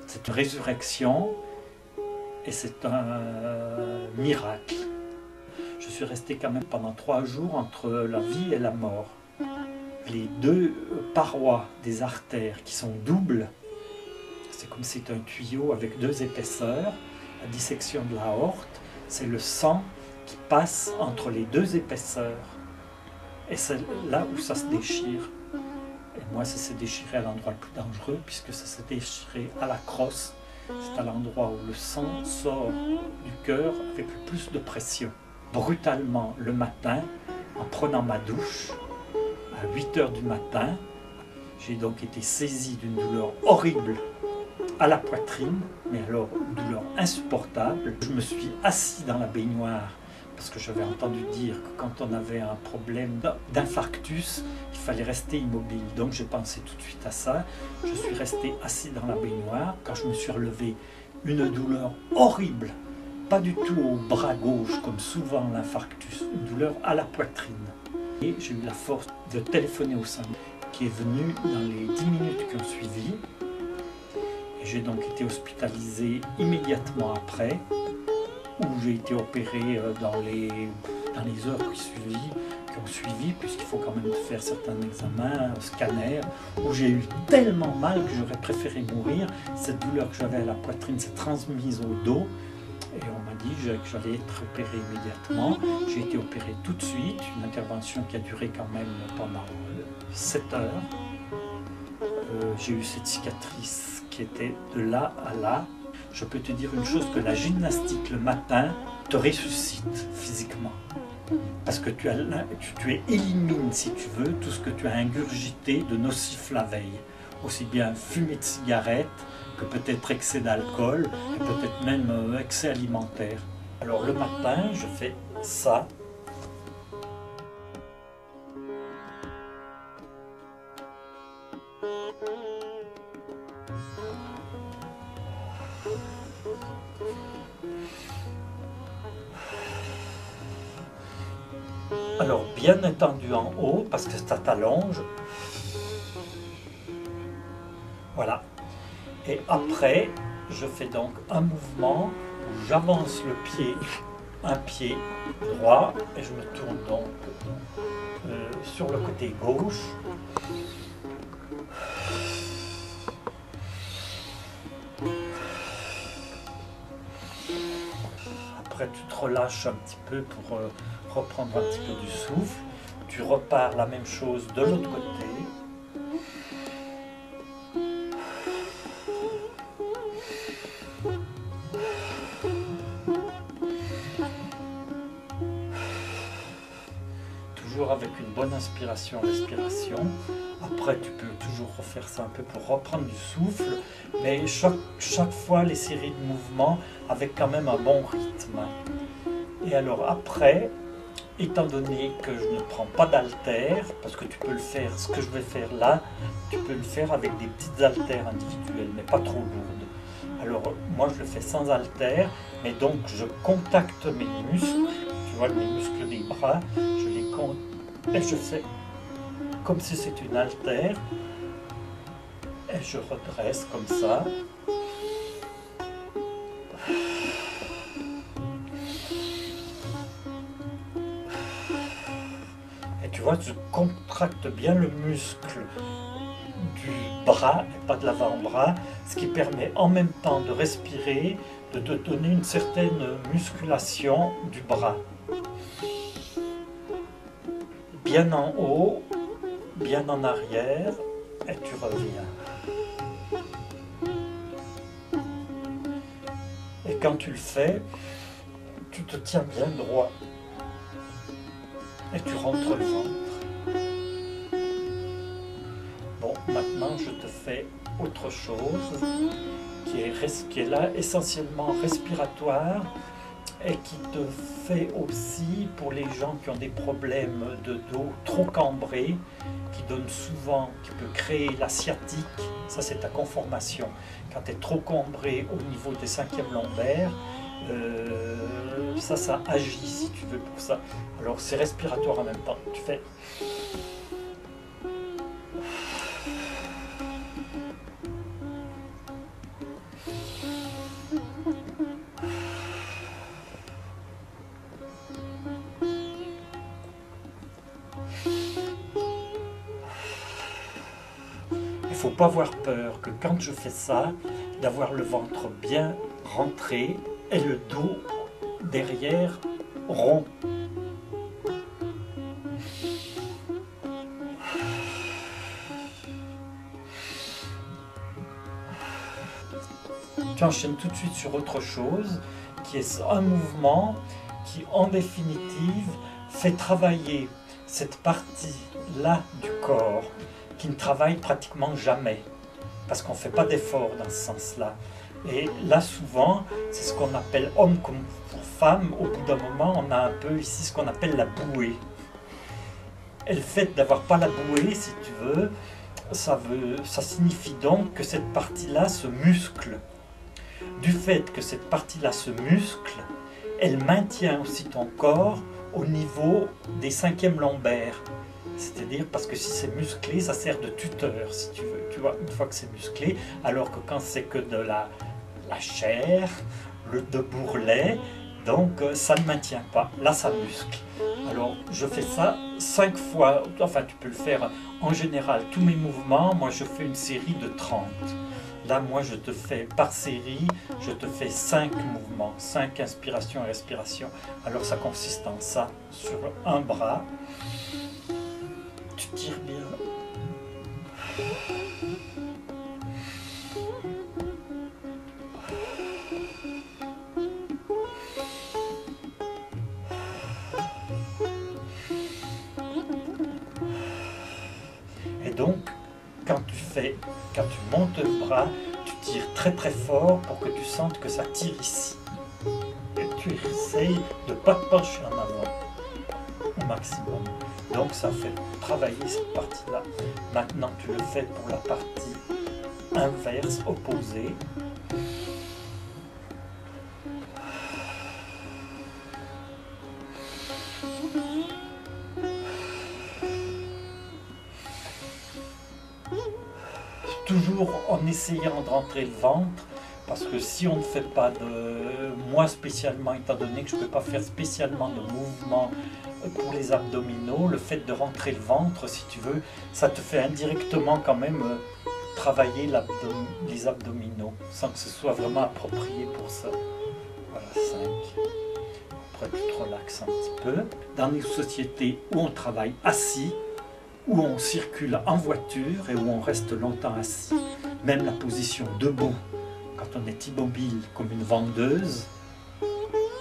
C'est une résurrection et c'est un miracle. Je suis resté quand même pendant 3 jours entre la vie et la mort. Les 2 parois des artères qui sont doubles, c'est comme si c'était un tuyau avec 2 épaisseurs. La dissection de l'aorte, c'est le sang qui passe entre les 2 épaisseurs. Et c'est là où ça se déchire. Et moi, ça s'est déchiré à l'endroit le plus dangereux, puisque ça s'est déchiré à la crosse. C'est à l'endroit où le sang sort du cœur avec le plus de pression. Brutalement, le matin, en prenant ma douche, à 8 h du matin, j'ai donc été saisi d'une douleur horrible à la poitrine, mais alors une douleur insupportable. Je me suis assis dans la baignoire parce que j'avais entendu dire que quand on avait un problème d'infarctus, il fallait rester immobile. Donc j'ai pensé tout de suite à ça. Je suis resté assis dans la baignoire. Quand je me suis relevé, une douleur horrible, pas du tout au bras gauche comme souvent l'infarctus, une douleur à la poitrine. Et j'ai eu la force de téléphoner au SAMU qui est venu dans les 10 minutes qui ont suivi. Et j'ai donc été hospitalisé immédiatement après, où j'ai été opéré dans les heures qui ont suivi, puisqu'il faut quand même faire certains examens, scanners, où j'ai eu tellement mal que j'aurais préféré mourir. Cette douleur que j'avais à la poitrine s'est transmise au dos, et on m'a dit que j'allais être opéré immédiatement. J'ai été opéré tout de suite, une intervention qui a duré quand même pendant 7 heures. J'ai eu cette cicatrice qui était de là à là. Je peux te dire une chose, que la gymnastique le matin te ressuscite physiquement. Parce que tu élimines, si tu veux, tout ce que tu as ingurgité de nocif la veille. Aussi bien fumée de cigarette, que peut-être excès d'alcool, et peut-être même excès alimentaire. Alors le matin, je fais ça. Alors bien étendu en haut, parce que ça t'allonge. Voilà. Et après, je fais donc un mouvement où j'avance le pied, un pied droit, et je me tourne donc sur le côté gauche. Après, tu te relâches un petit peu pour reprendre un petit peu du souffle. Tu repars la même chose de l'autre côté. Toujours avec une bonne inspiration-respiration. Après, tu peux toujours refaire ça un peu pour reprendre du souffle, mais chaque fois les séries de mouvements avec quand même un bon rythme. Et alors après, étant donné que je ne prends pas d'haltères, parce que tu peux le faire, ce que je vais faire là, tu peux le faire avec des petites haltères individuelles, mais pas trop lourdes. Alors moi je le fais sans haltères, mais donc je contacte mes muscles, tu vois mes muscles des bras, je les contacte et je fais comme si c'était une haltère, et je redresse comme ça. Et tu vois, je contracte bien le muscle du bras et pas de l'avant-bras, ce qui permet en même temps de respirer, de te donner une certaine musculation du bras. Bien en haut, bien en arrière, et tu reviens. Et quand tu le fais, tu te tiens bien droit. Et tu rentres le ventre. Bon, maintenant je te fais autre chose qui est là essentiellement respiratoire et qui te fait aussi pour les gens qui ont des problèmes de dos trop cambrés, qui peut créer la sciatique. Ça c'est ta conformation. Quand tu es trop cambré au niveau des 5e lombaires, ça agit si tu veux pour ça. Alors c'est respiratoire en même temps. Tu fais ne faut pas avoir peur que quand je fais ça, d'avoir le ventre bien rentré et le dos derrière rond. Tu enchaînes tout de suite sur autre chose, qui est un mouvement qui, en définitive, fait travailler cette partie-là du corps, qui ne travaille pratiquement jamais, parce qu'on ne fait pas d'effort dans ce sens-là. Et là, souvent, c'est ce qu'on appelle, homme comme pour femme, au bout d'un moment, on a un peu ici ce qu'on appelle la bouée. Et le fait d'avoir pas la bouée, si tu veux, ça signifie donc que cette partie-là se muscle. Du fait que cette partie-là se muscle, elle maintient aussi ton corps au niveau des cinquièmes lombaires. C'est-à-dire parce que si c'est musclé, ça sert de tuteur, si tu veux. Tu vois, une fois que c'est musclé, alors que quand c'est que de la chair, de bourrelet, donc ça ne maintient pas. Là, ça muscle. Alors, je fais ça 5 fois. Enfin, tu peux le faire en général. Tous mes mouvements, moi, je fais une série de 30. Là, moi, je te fais par série, je te fais 5 mouvements, 5 inspirations et respirations. Alors, ça consiste en ça, sur un bras. Tu tires bien. Et donc, quand tu montes le bras, tu tires très très fort pour que tu sentes que ça tire ici. Et tu essayes de ne pas te pencher en avant au maximum. Donc ça fait travailler cette partie-là. Maintenant tu le fais pour la partie inverse, opposée. Toujours en essayant de rentrer le ventre, parce que si on ne fait pas moi spécialement, étant donné que je ne peux pas faire spécialement de mouvement pour les abdominaux, le fait de rentrer le ventre, si tu veux, ça te fait indirectement quand même travailler les abdominaux, sans que ce soit vraiment approprié pour ça. Voilà, 5. Après tu te relaxes un petit peu. Dans les sociétés où on travaille assis, où on circule en voiture et où on reste longtemps assis, même la position debout, quand on est immobile comme une vendeuse,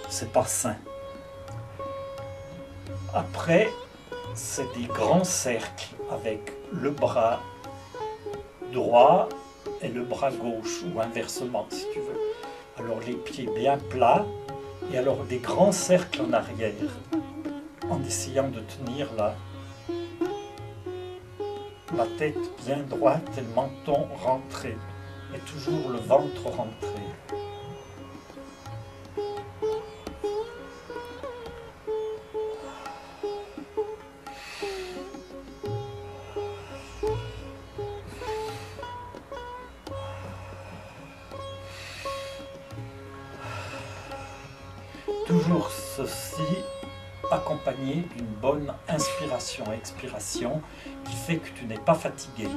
c'est pas sain. Après, c'est des grands cercles avec le bras droit et le bras gauche, ou inversement si tu veux. Alors les pieds bien plats, et alors des grands cercles en arrière, en essayant de tenir là. La tête bien droite et le menton rentré, et toujours le ventre rentré. Toujours ceci accompagné d'une bonne inspiration-expiration qui fait que tu n'es pas fatigué.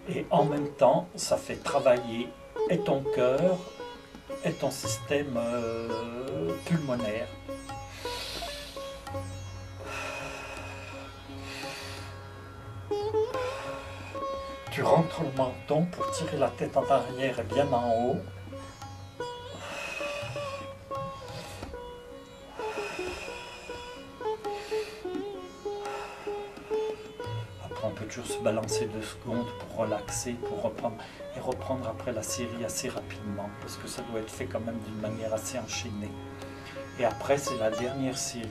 Et en même temps, ça fait travailler et ton cœur et ton système pulmonaire. Tu rentres le menton pour tirer la tête en arrière et bien en haut. On peut toujours se balancer 2 secondes pour relaxer, pour reprendre après la série assez rapidement, parce que ça doit être fait quand même d'une manière assez enchaînée. Et après, c'est la dernière série.